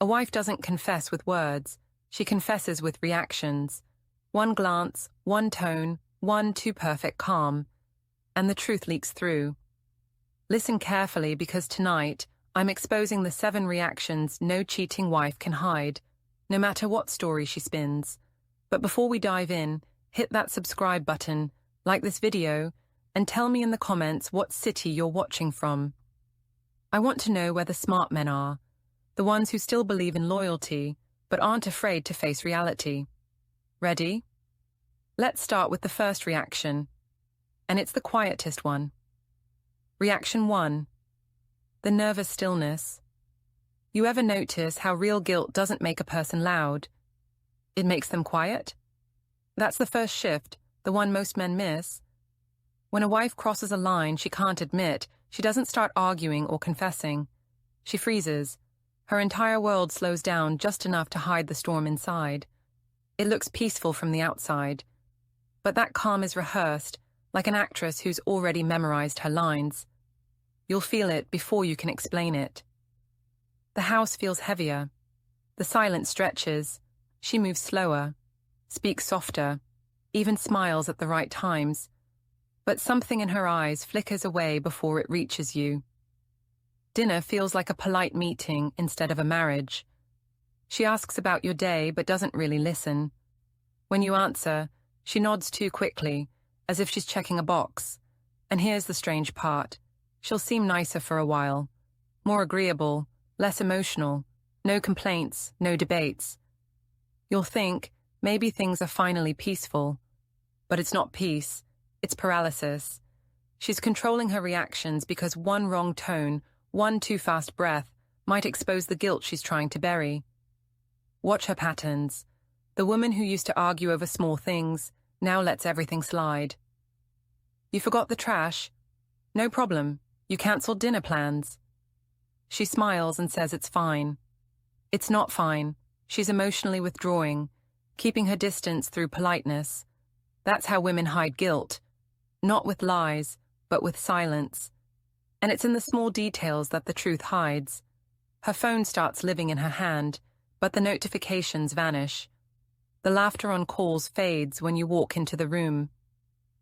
A wife doesn't confess with words, she confesses with reactions. One glance, one tone, one too perfect calm, and the truth leaks through. Listen carefully because tonight, I'm exposing the 7 reactions no cheating wife can hide, no matter what story she spins. But before we dive in, hit that subscribe button, like this video, and tell me in the comments what city you're watching from. I want to know where the smart men are, the ones who still believe in loyalty, but aren't afraid to face reality. Ready? Let's start with the first reaction, and it's the quietest one. Reaction 1. The nervous stillness. You ever notice how real guilt doesn't make a person loud? It makes them quiet? That's the first shift, the one most men miss. When a wife crosses a line she can't admit, she doesn't start arguing or confessing. She freezes. Her entire world slows down just enough to hide the storm inside. It looks peaceful from the outside. But that calm is rehearsed, like an actress who's already memorized her lines. You'll feel it before you can explain it. The house feels heavier. The silence stretches. She moves slower, speaks softer, even smiles at the right times. But something in her eyes flickers away before it reaches you. Dinner feels like a polite meeting instead of a marriage. She asks about your day but doesn't really listen. When you answer, she nods too quickly, as if she's checking a box. And here's the strange part. She'll seem nicer for a while. More agreeable, less emotional. No complaints, no debates. You'll think, maybe things are finally peaceful. But it's not peace, it's paralysis. She's controlling her reactions because one wrong tone, one too fast breath, might expose the guilt she's trying to bury. Watch her patterns. The woman who used to argue over small things now lets everything slide. You forgot the trash? No problem. You cancelled dinner plans. She smiles and says it's fine. It's not fine. She's emotionally withdrawing, keeping her distance through politeness. That's how women hide guilt. Not with lies, but with silence. And it's in the small details that the truth hides. Her phone starts living in her hand, but the notifications vanish. The laughter on calls fades when you walk into the room.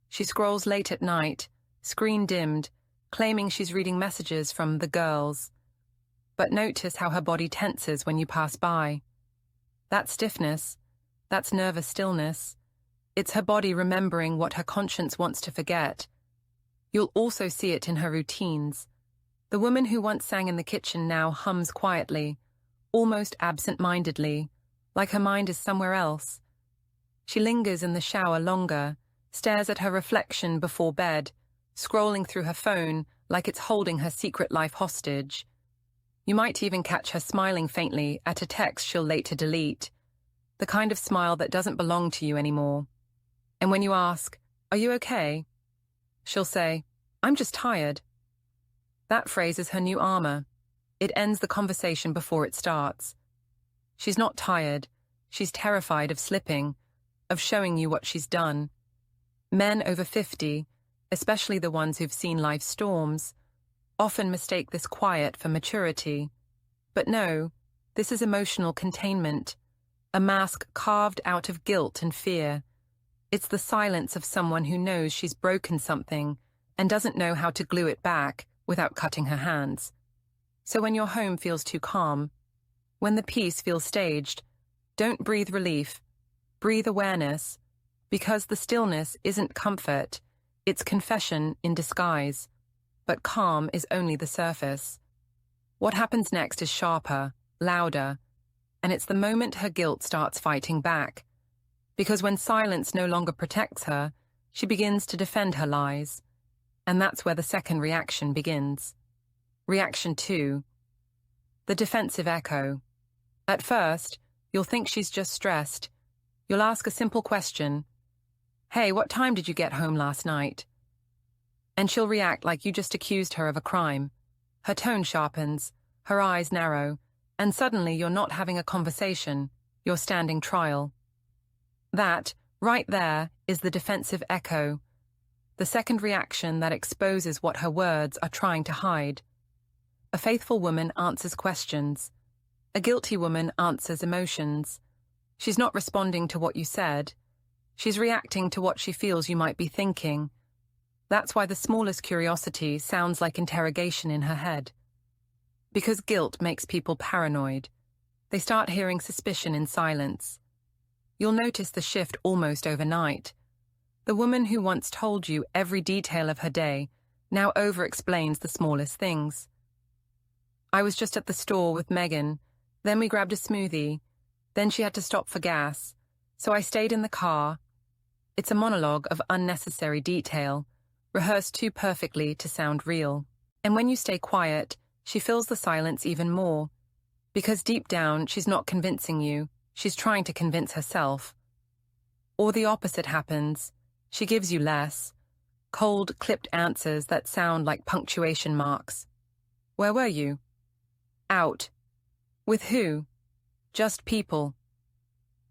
She scrolls late at night, screen dimmed, claiming she's reading messages from the girls. But notice how her body tenses when you pass by. That's stiffness. That's nervous stillness. It's her body remembering what her conscience wants to forget. You'll also see it in her routines. The woman who once sang in the kitchen now hums quietly, almost absent-mindedly, like her mind is somewhere else. She lingers in the shower longer, stares at her reflection before bed, scrolling through her phone like it's holding her secret life hostage. You might even catch her smiling faintly at a text she'll later delete, the kind of smile that doesn't belong to you anymore. And when you ask, "Are you okay?" she'll say, "I'm just tired." That phrase is her new armor. It ends the conversation before it starts. She's not tired. She's terrified of slipping, of showing you what she's done. Men over 50, especially the ones who've seen life's storms, often mistake this quiet for maturity. But no, this is emotional containment, a mask carved out of guilt and fear. It's the silence of someone who knows she's broken something and doesn't know how to glue it back without cutting her hands. So when your home feels too calm, when the peace feels staged, don't breathe relief, breathe awareness, because the stillness isn't comfort, it's confession in disguise. But calm is only the surface. What happens next is sharper, louder, and it's the moment her guilt starts fighting back. Because when silence no longer protects her, she begins to defend her lies. And that's where the second reaction begins. Reaction 2. The defensive echo. At first, you'll think she's just stressed. You'll ask a simple question. "Hey, what time did you get home last night?" And she'll react like you just accused her of a crime. Her tone sharpens, her eyes narrow, and suddenly you're not having a conversation, you're standing trial. That, right there, is the defensive echo, the second reaction that exposes what her words are trying to hide. A faithful woman answers questions. A guilty woman answers emotions. She's not responding to what you said. She's reacting to what she feels you might be thinking. That's why the smallest curiosity sounds like interrogation in her head. Because guilt makes people paranoid. They start hearing suspicion in silence. You'll notice the shift almost overnight. The woman who once told you every detail of her day now over-explains the smallest things. I was just at the store with Megan. Then we grabbed a smoothie. Then she had to stop for gas. So I stayed in the car. It's a monologue of unnecessary detail, rehearsed too perfectly to sound real. And when you stay quiet, she fills the silence even more. Because deep down, she's not convincing you. She's trying to convince herself. Or the opposite happens. She gives you less. Cold, clipped answers that sound like punctuation marks. Where were you? Out. With who? Just people.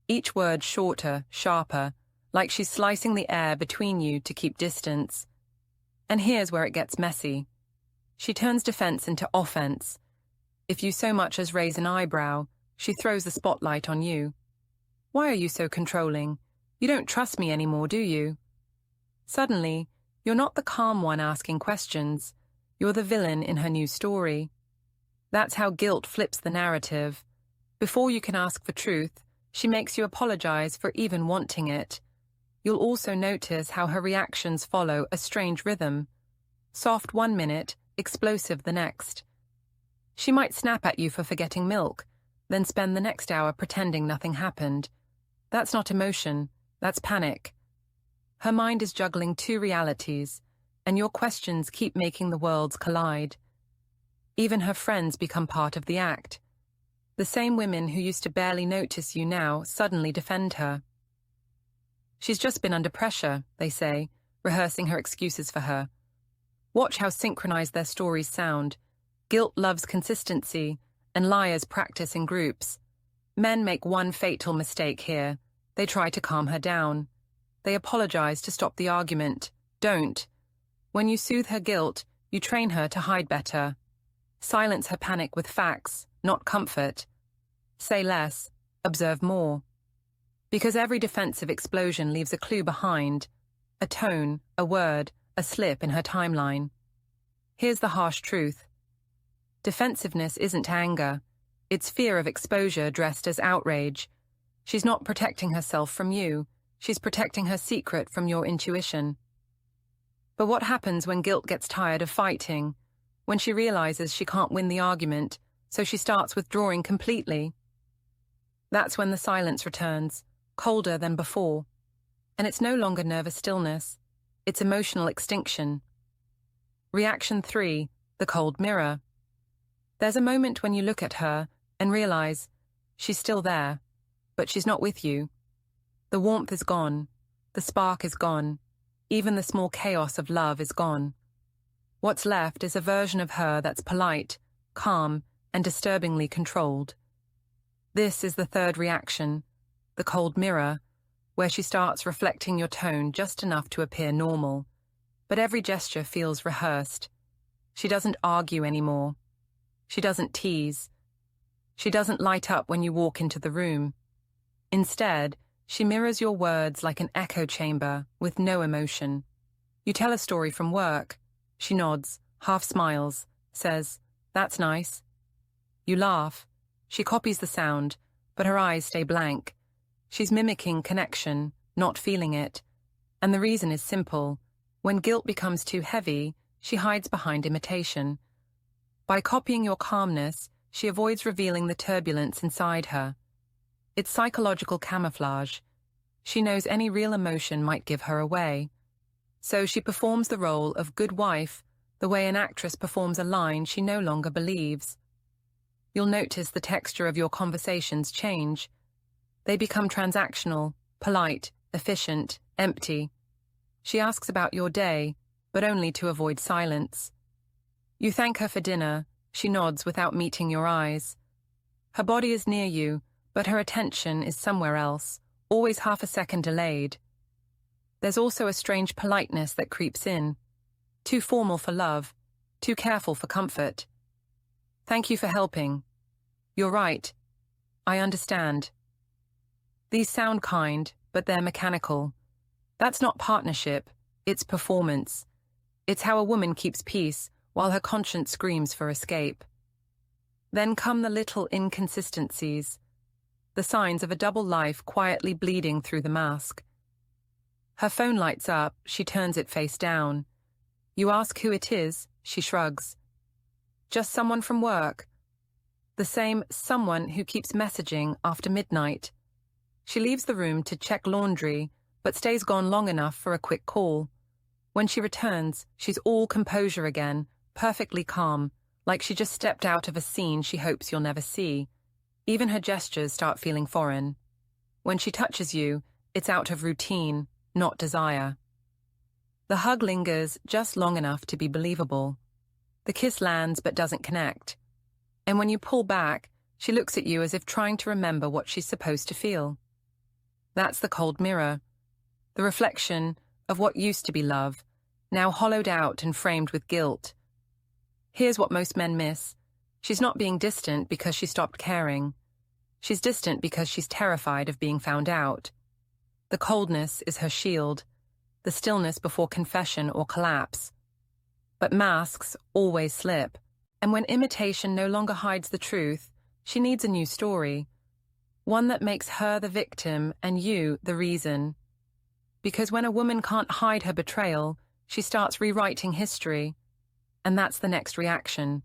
Each word shorter, sharper, like she's slicing the air between you to keep distance. And here's where it gets messy. She turns defense into offense. If you so much as raise an eyebrow, she throws the spotlight on you. Why are you so controlling? You don't trust me anymore, do you? Suddenly, you're not the calm one asking questions. You're the villain in her new story. That's how guilt flips the narrative. Before you can ask for truth, she makes you apologize for even wanting it. You'll also notice how her reactions follow a strange rhythm. Soft 1 minute, explosive the next. She might snap at you for forgetting milk, then spend the next hour pretending nothing happened. That's not emotion, that's panic. Her mind is juggling two realities, and your questions keep making the worlds collide. Even her friends become part of the act. The same women who used to barely notice you now suddenly defend her. She's just been under pressure, they say, rehearsing her excuses for her. Watch how synchronized their stories sound. Guilt loves consistency, and liars practice in groups. Men make one fatal mistake here. They try to calm her down. They apologize to stop the argument. Don't. When you soothe her guilt, you train her to hide better. Silence her panic with facts, not comfort. Say less, observe more. Because every defensive explosion leaves a clue behind, a tone, a word, a slip in her timeline. Here's the harsh truth. Defensiveness isn't anger. It's fear of exposure dressed as outrage. She's not protecting herself from you. She's protecting her secret from your intuition. But what happens when guilt gets tired of fighting? When she realizes she can't win the argument, so she starts withdrawing completely? That's when the silence returns, colder than before. And it's no longer nervous stillness. It's emotional extinction. Reaction 3, the cold mirror. There's a moment when you look at her and realize she's still there, but she's not with you. The warmth is gone. The spark is gone. Even the small chaos of love is gone. What's left is a version of her that's polite, calm, and disturbingly controlled. This is the third reaction, the cold mirror, where she starts reflecting your tone just enough to appear normal. But every gesture feels rehearsed. She doesn't argue anymore. She doesn't tease. She doesn't light up when you walk into the room. Instead, she mirrors your words like an echo chamber with no emotion. You tell a story from work. She nods, half smiles, says, "That's nice." You laugh. She copies the sound, but her eyes stay blank. She's mimicking connection, not feeling it. And the reason is simple. When guilt becomes too heavy, she hides behind imitation. By copying your calmness, she avoids revealing the turbulence inside her. It's psychological camouflage. She knows any real emotion might give her away. So she performs the role of good wife the way an actress performs a line she no longer believes. You'll notice the texture of your conversations change. They become transactional, polite, efficient, empty. She asks about your day, but only to avoid silence. You thank her for dinner. She nods without meeting your eyes. Her body is near you, but her attention is somewhere else, always half a second delayed. There's also a strange politeness that creeps in. Too formal for love, too careful for comfort. Thank you for helping. "You're right. I understand." These sound kind, but they're mechanical. That's not partnership, it's performance. It's how a woman keeps peace while her conscience screams for escape. Then come the little inconsistencies, the signs of a double life quietly bleeding through the mask. Her phone lights up, she turns it face down. You ask who it is, she shrugs. Just someone from work. The same someone who keeps messaging after midnight. She leaves the room to check laundry, but stays gone long enough for a quick call. When she returns, she's all composure again, perfectly calm, like she just stepped out of a scene she hopes you'll never see. Even her gestures start feeling foreign. When she touches you, it's out of routine, not desire. The hug lingers just long enough to be believable. The kiss lands but doesn't connect. And when you pull back, she looks at you as if trying to remember what she's supposed to feel. That's the cold mirror, the reflection of what used to be love, now hollowed out and framed with guilt. Here's what most men miss. She's not being distant because she stopped caring. She's distant because she's terrified of being found out. The coldness is her shield, the stillness before confession or collapse. But masks always slip, and when imitation no longer hides the truth, she needs a new story, one that makes her the victim and you the reason. Because when a woman can't hide her betrayal, she starts rewriting history, and that's the next reaction,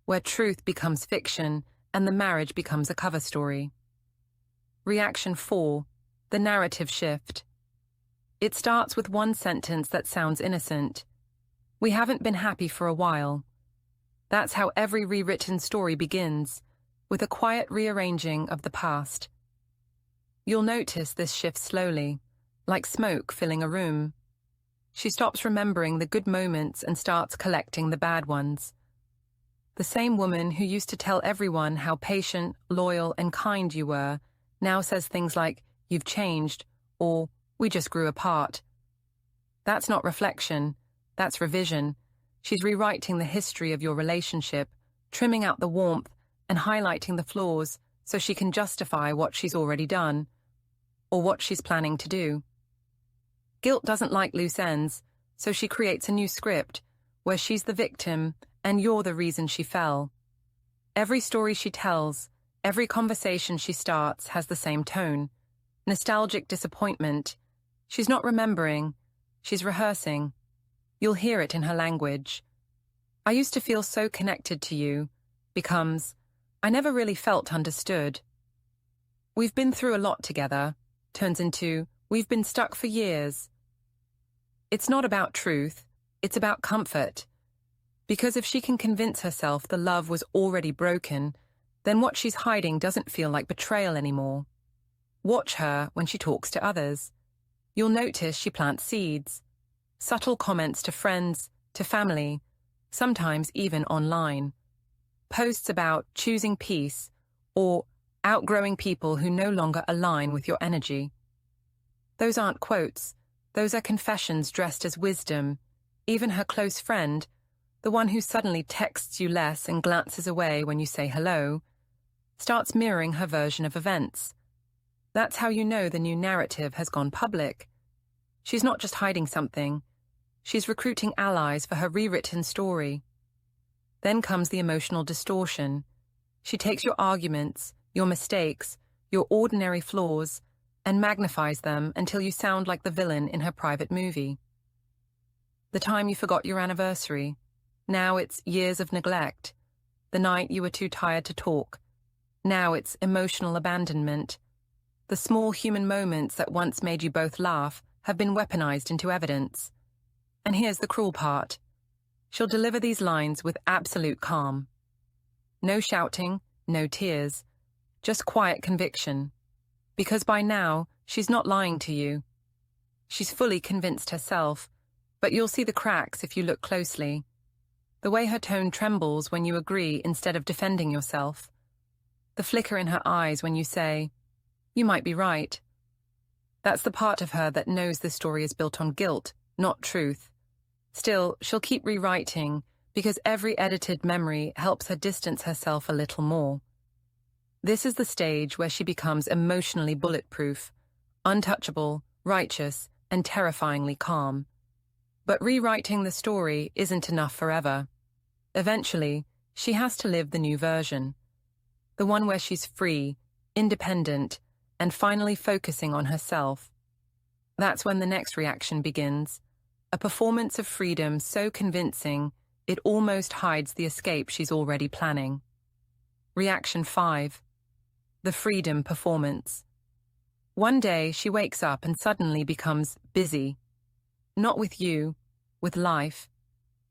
where truth becomes fiction and the marriage becomes a cover story. Reaction 4, the narrative shift. It starts with one sentence that sounds innocent. We haven't been happy for a while. That's how every rewritten story begins, with a quiet rearranging of the past. You'll notice this shift slowly, like smoke filling a room. She stops remembering the good moments and starts collecting the bad ones. The same woman who used to tell everyone how patient, loyal, and kind you were now says things like, "You've changed," or "We just grew apart." That's not reflection, that's revision. She's rewriting the history of your relationship, trimming out the warmth and highlighting the flaws so she can justify what she's already done, or what she's planning to do. Guilt doesn't like loose ends, so she creates a new script where she's the victim and you're the reason she fell. Every story she tells, every conversation she starts has the same tone. Nostalgic disappointment. She's not remembering, she's rehearsing. You'll hear it in her language. "I used to feel so connected to you," becomes, "I never really felt understood." "We've been through a lot together," turns into, "We've been stuck for years." It's not about truth, it's about comfort. Because if she can convince herself the love was already broken, then what she's hiding doesn't feel like betrayal anymore. Watch her when she talks to others. You'll notice she plants seeds. Subtle comments to friends, to family, sometimes even online. Posts about choosing peace or outgrowing people who no longer align with your energy. Those aren't quotes. Those are confessions dressed as wisdom. Even her close friend, the one who suddenly texts you less and glances away when you say hello, starts mirroring her version of events. That's how you know the new narrative has gone public. She's not just hiding something. She's recruiting allies for her rewritten story. Then comes the emotional distortion. She takes your arguments, your mistakes, your ordinary flaws, and magnifies them until you sound like the villain in her private movie. The time you forgot your anniversary. Now it's years of neglect. The night you were too tired to talk. Now it's emotional abandonment. The small human moments that once made you both laugh have been weaponized into evidence. And here's the cruel part. She'll deliver these lines with absolute calm. No shouting, no tears, just quiet conviction. Because by now, she's not lying to you. She's fully convinced herself, but you'll see the cracks if you look closely. The way her tone trembles when you agree instead of defending yourself. The flicker in her eyes when you say, "You might be right." That's the part of her that knows this story is built on guilt, not truth. Still, she'll keep rewriting because every edited memory helps her distance herself a little more. This is the stage where she becomes emotionally bulletproof, untouchable, righteous, and terrifyingly calm. But rewriting the story isn't enough forever. Eventually, she has to live the new version. The one where she's free, independent, and finally focusing on herself. That's when the next reaction begins, a performance of freedom so convincing it almost hides the escape she's already planning. Reaction 5. The freedom performance. One day she wakes up and suddenly becomes busy. Not with you, with life,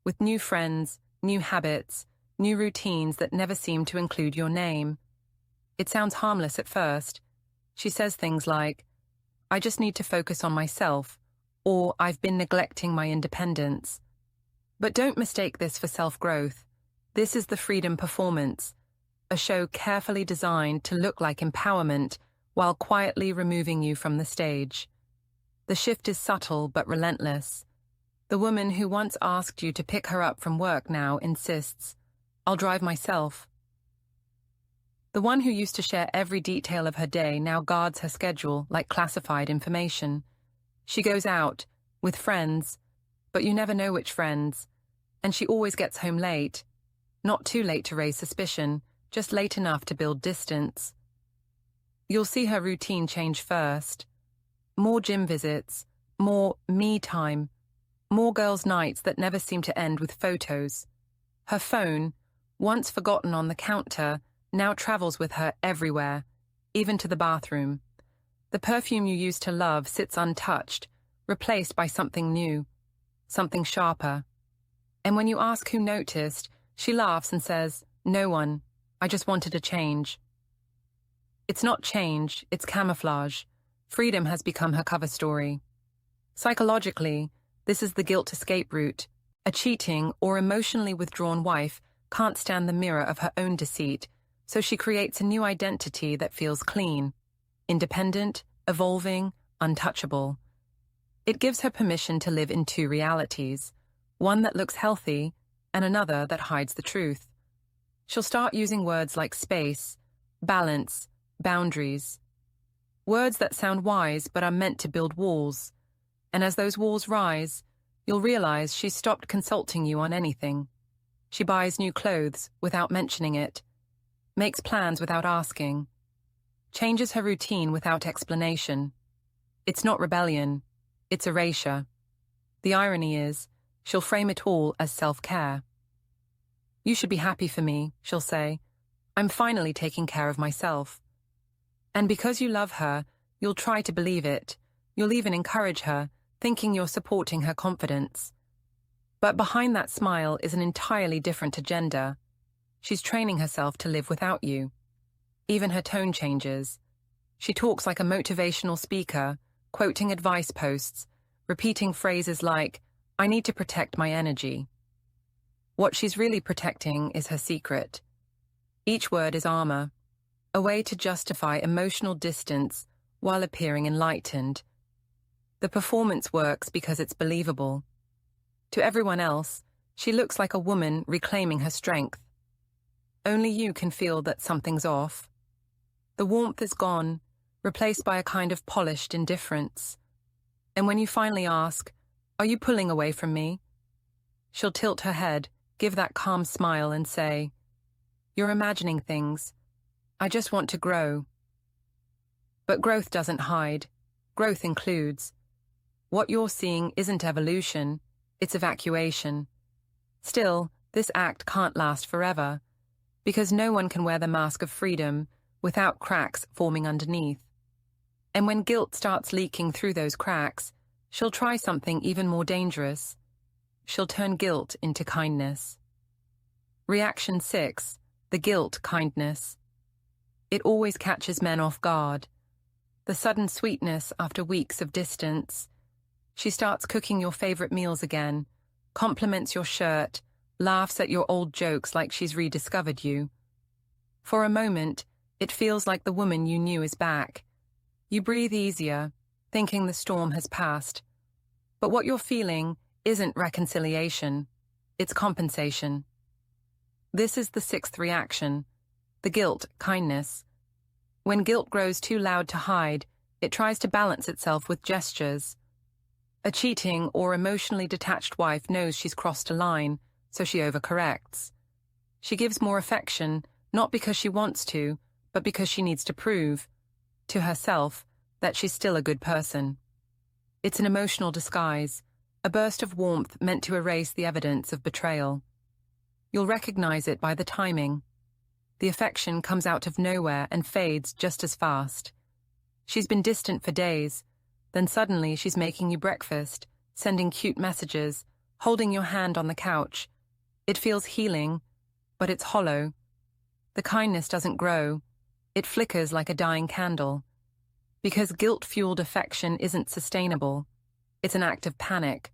with new friends, new habits, new routines that never seem to include your name. It sounds harmless at first. She says things like, "I just need to focus on myself," or "I've been neglecting my independence." But don't mistake this for self-growth. This is the freedom performance, a show carefully designed to look like empowerment while quietly removing you from the stage. The shift is subtle but relentless. The woman who once asked you to pick her up from work now insists, "I'll drive myself." The one who used to share every detail of her day now guards her schedule like classified information. She goes out, with friends, but you never know which friends, and she always gets home late. Not too late to raise suspicion, just late enough to build distance. You'll see her routine change first. More gym visits, more me time, more girls' nights that never seem to end with photos. Her phone, once forgotten on the counter, now travels with her everywhere, even to the bathroom. The perfume you used to love sits untouched, replaced by something new, something sharper. And when you ask who noticed, she laughs and says, "No one. I just wanted a change." It's not change, it's camouflage. Freedom has become her cover story. Psychologically, this is the guilt escape route. A cheating or emotionally withdrawn wife can't stand the mirror of her own deceit, so she creates a new identity that feels clean, independent, evolving, untouchable. It gives her permission to live in two realities, one that looks healthy and another that hides the truth. She'll start using words like space, balance, boundaries. Words that sound wise but are meant to build walls. And as those walls rise, you'll realize she's stopped consulting you on anything. She buys new clothes without mentioning it, makes plans without asking, changes her routine without explanation. It's not rebellion, it's erasure. The irony is, she'll frame it all as self-care. "You should be happy for me," she'll say. "I'm finally taking care of myself." And because you love her, you'll try to believe it. You'll even encourage her, thinking you're supporting her confidence. But behind that smile is an entirely different agenda. She's training herself to live without you. Even her tone changes. She talks like a motivational speaker, quoting advice posts, repeating phrases like, "I need to protect my energy." What she's really protecting is her secret. Each word is armor, a way to justify emotional distance while appearing enlightened. The performance works because it's believable. To everyone else, she looks like a woman reclaiming her strength. Only you can feel that something's off. The warmth is gone, replaced by a kind of polished indifference. And when you finally ask, "Are you pulling away from me?" she'll tilt her head, give that calm smile and say, "You're imagining things. I just want to grow." But growth doesn't hide. Growth includes. What you're seeing isn't evolution, it's evacuation. Still, this act can't last forever, because no one can wear the mask of freedom without cracks forming underneath. And when guilt starts leaking through those cracks, she'll try something even more dangerous. She'll turn guilt into kindness. Reaction 6, the guilt kindness. It always catches men off guard. The sudden sweetness after weeks of distance. She starts cooking your favorite meals again, compliments your shirt, laughs at your old jokes like she's rediscovered you. For a moment, it feels like the woman you knew is back. You breathe easier, thinking the storm has passed. But what you're feeling isn't reconciliation, it's compensation. This is the 6th reaction, the guilt kindness. When guilt grows too loud to hide, it tries to balance itself with gestures. A cheating or emotionally detached wife knows she's crossed a line, so she overcorrects. She gives more affection, not because she wants to, but because she needs to prove, to herself, that she's still a good person. It's an emotional disguise, a burst of warmth meant to erase the evidence of betrayal. You'll recognize it by the timing. The affection comes out of nowhere and fades just as fast. She's been distant for days, then suddenly she's making you breakfast, sending cute messages, holding your hand on the couch. It feels healing, but it's hollow. The kindness doesn't grow. It flickers like a dying candle. Because guilt-fueled affection isn't sustainable. It's an act of panic.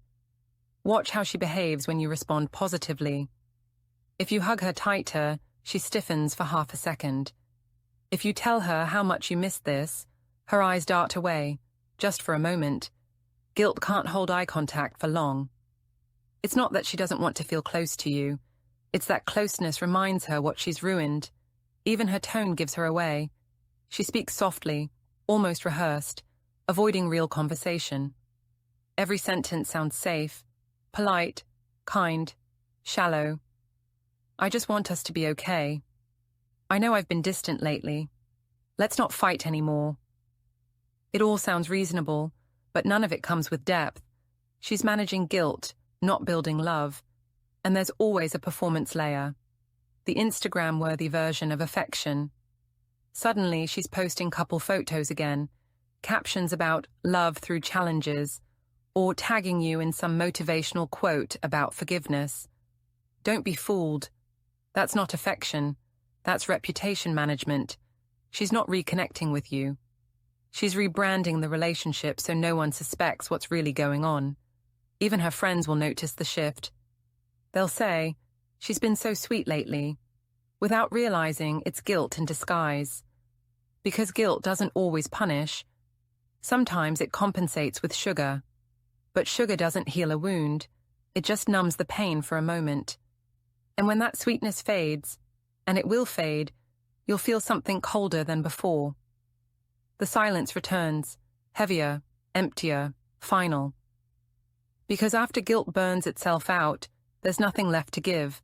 Watch how she behaves when you respond positively. If you hug her tighter, she stiffens for half a second. If you tell her how much you missed this, her eyes dart away, just for a moment. Guilt can't hold eye contact for long. It's not that she doesn't want to feel close to you. It's that closeness reminds her what she's ruined. Even her tone gives her away. She speaks softly, almost rehearsed, avoiding real conversation. Every sentence sounds safe, polite, kind, shallow. I just want us to be okay. I know I've been distant lately. Let's not fight anymore. It all sounds reasonable, but none of it comes with depth. She's managing guilt, not building love. And there's always a performance layer. The Instagram-worthy version of affection. Suddenly, she's posting couple photos again, captions about love through challenges, or tagging you in some motivational quote about forgiveness. Don't be fooled. That's not affection. That's reputation management. She's not reconnecting with you. She's rebranding the relationship so no one suspects what's really going on. Even her friends will notice the shift. They'll say, "She's been so sweet lately," without realizing it's guilt in disguise. Because guilt doesn't always punish. Sometimes it compensates with sugar. But sugar doesn't heal a wound. It just numbs the pain for a moment. And when that sweetness fades, and it will fade, you'll feel something colder than before. The silence returns, heavier, emptier, final. Because after guilt burns itself out, there's nothing left to give.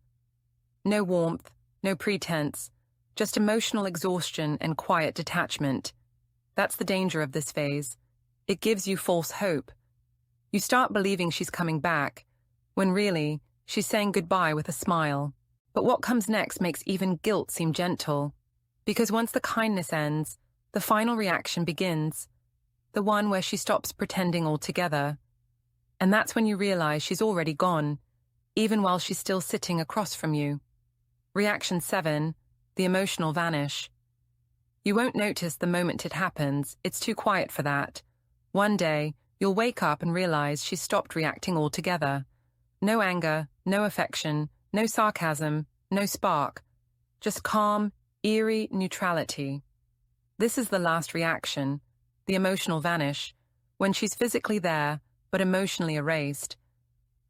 No warmth, no pretense, just emotional exhaustion and quiet detachment. That's the danger of this phase. It gives you false hope. You start believing she's coming back, when really, she's saying goodbye with a smile. But what comes next makes even guilt seem gentle. Because once the kindness ends, the final reaction begins. The one where she stops pretending altogether. And that's when you realize she's already gone, even while she's still sitting across from you. Reaction 7, the emotional vanish. You won't notice the moment it happens, it's too quiet for that. One day, you'll wake up and realize she's stopped reacting altogether. No anger, no affection, no sarcasm, no spark. Just calm, eerie neutrality. This is the last reaction, the emotional vanish, when she's physically there, but emotionally erased.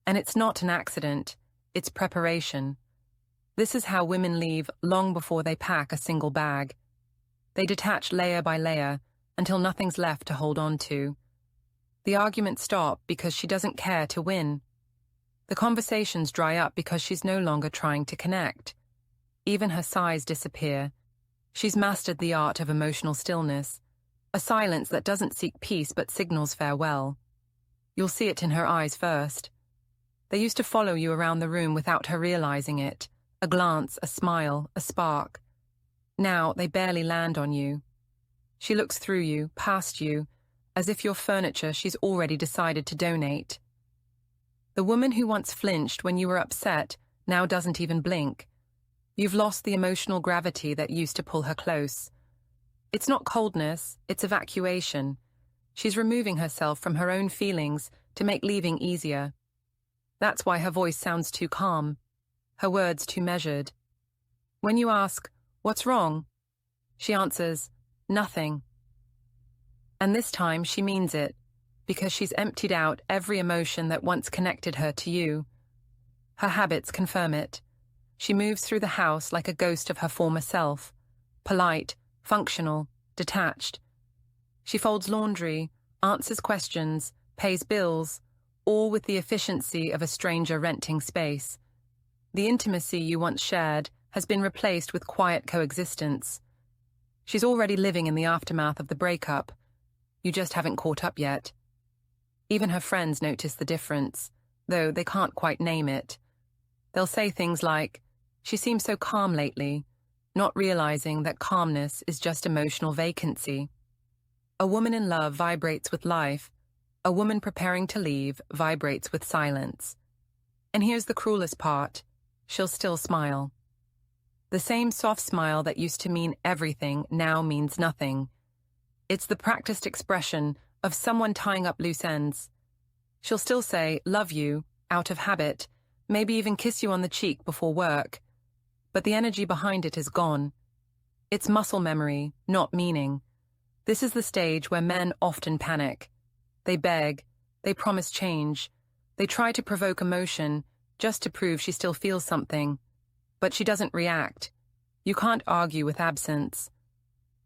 And it's not an accident, it's preparation. This is how women leave long before they pack a single bag. They detach layer by layer until nothing's left to hold on to. The arguments stop because she doesn't care to win. The conversations dry up because she's no longer trying to connect. Even her sighs disappear. She's mastered the art of emotional stillness, a silence that doesn't seek peace but signals farewell. You'll see it in her eyes first. They used to follow you around the room without her realizing it. A glance, a smile, a spark. Now they barely land on you. She looks through you, past you, as if you're furniture she's already decided to donate. The woman who once flinched when you were upset now doesn't even blink. You've lost the emotional gravity that used to pull her close. It's not coldness, it's evacuation. She's removing herself from her own feelings to make leaving easier. That's why her voice sounds too calm, her words too measured. When you ask, "What's wrong?" she answers, "Nothing." And this time she means it, because she's emptied out every emotion that once connected her to you. Her habits confirm it. She moves through the house like a ghost of her former self, polite, functional, detached. She folds laundry, answers questions, pays bills, all with the efficiency of a stranger renting space. The intimacy you once shared has been replaced with quiet coexistence. She's already living in the aftermath of the breakup. You just haven't caught up yet. Even her friends notice the difference, though they can't quite name it. They'll say things like, "She seems so calm lately," not realizing that calmness is just emotional vacancy. A woman in love vibrates with life. A woman preparing to leave vibrates with silence. And here's the cruelest part. She'll still smile. The same soft smile that used to mean everything now means nothing. It's the practiced expression of someone tying up loose ends. She'll still say, "Love you," out of habit, maybe even kiss you on the cheek before work. But the energy behind it is gone. It's muscle memory, not meaning. This is the stage where men often panic. They beg, they promise change, they try to provoke emotion just to prove she still feels something. But she doesn't react. You can't argue with absence.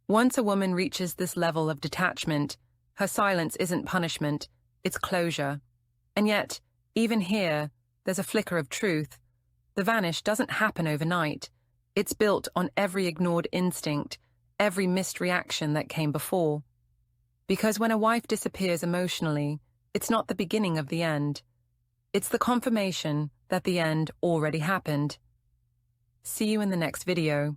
Once a woman reaches this level of detachment, her silence isn't punishment, it's closure. And yet, even here, there's a flicker of truth. The vanish doesn't happen overnight. It's built on every ignored instinct, every missed reaction that came before. Because when a wife disappears emotionally, it's not the beginning of the end. It's the confirmation that the end already happened. See you in the next video.